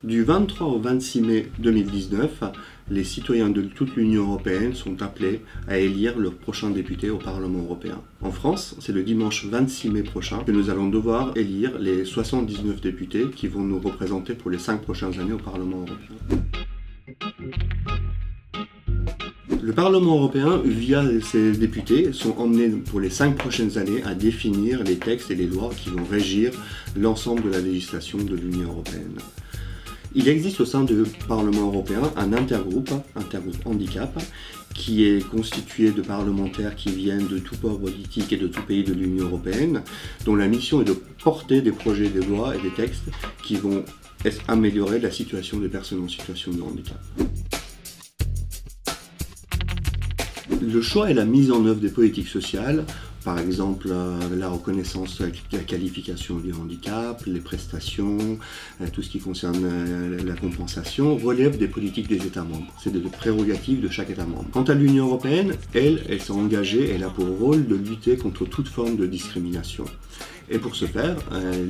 Du 23 au 26 mai 2019, les citoyens de toute l'Union européenne sont appelés à élire leur prochain député au Parlement européen. En France, c'est le dimanche 26 mai prochain que nous allons devoir élire les 79 députés qui vont nous représenter pour les 5 prochaines années au Parlement européen. Le Parlement européen, via ses députés, sont emmenés pour les 5 prochaines années à définir les textes et les lois qui vont régir l'ensemble de la législation de l'Union européenne. Il existe au sein du Parlement européen un intergroupe handicap, qui est constitué de parlementaires qui viennent de tout port politique et de tout pays de l'Union européenne, dont la mission est de porter des projets de loi et des textes qui vont améliorer la situation des personnes en situation de handicap. Le choix et la mise en œuvre des politiques sociales, par exemple la reconnaissance de la qualification du handicap, les prestations, tout ce qui concerne la compensation, relève des politiques des États membres. C'est des prérogatives de chaque État membre. Quant à l'Union européenne, elle s'est engagée, elle a pour rôle de lutter contre toute forme de discrimination. Et pour ce faire,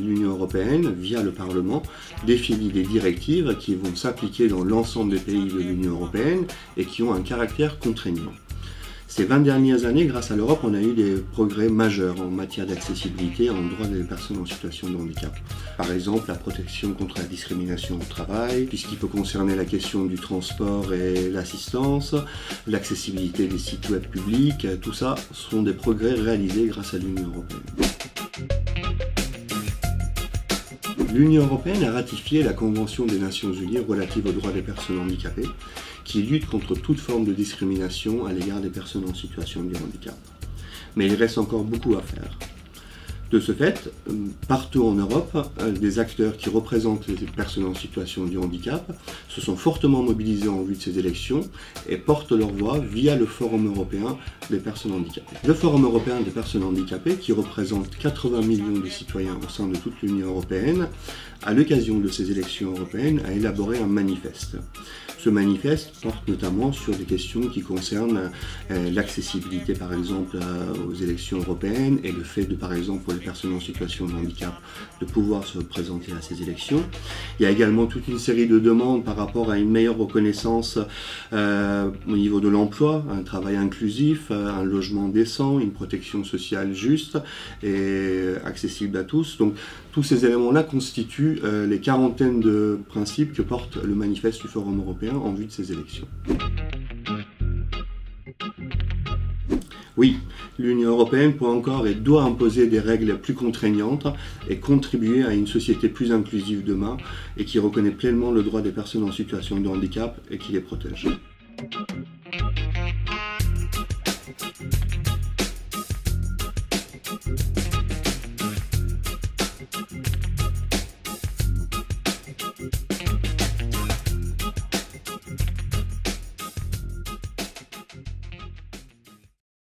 l'Union européenne, via le Parlement, définit des directives qui vont s'appliquer dans l'ensemble des pays de l'Union européenne et qui ont un caractère contraignant. Ces 20 dernières années, grâce à l'Europe, on a eu des progrès majeurs en matière d'accessibilité en droit des personnes en situation de handicap. Par exemple, la protection contre la discrimination au travail, puisqu'il peut concerner la question du transport et l'assistance, l'accessibilité des sites web publics, tout ça sont des progrès réalisés grâce à l'Union européenne. L'Union européenne a ratifié la Convention des Nations Unies relative aux droits des personnes handicapées, qui lutte contre toute forme de discrimination à l'égard des personnes en situation de handicap. Mais il reste encore beaucoup à faire. De ce fait, partout en Europe, des acteurs qui représentent les personnes en situation de handicap se sont fortement mobilisés en vue de ces élections et portent leur voix via le Forum européen des personnes handicapées. Le Forum européen des personnes handicapées, qui représente 80 millions de citoyens au sein de toute l'Union européenne, à l'occasion de ces élections européennes, a élaboré un manifeste. Ce manifeste porte notamment sur des questions qui concernent l'accessibilité, par exemple, aux élections européennes et le fait de, par exemple, pour les personnes en situation de handicap, de pouvoir se présenter à ces élections. Il y a également toute une série de demandes par rapport à une meilleure reconnaissance au niveau de l'emploi, un travail inclusif, un logement décent, une protection sociale juste et accessible à tous. Donc, tous ces éléments-là constituent les quarantaines de principes que porte le manifeste du Forum européen en vue de ces élections. Oui, l'Union européenne peut encore et doit imposer des règles plus contraignantes et contribuer à une société plus inclusive demain et qui reconnaît pleinement le droit des personnes en situation de handicap et qui les protège.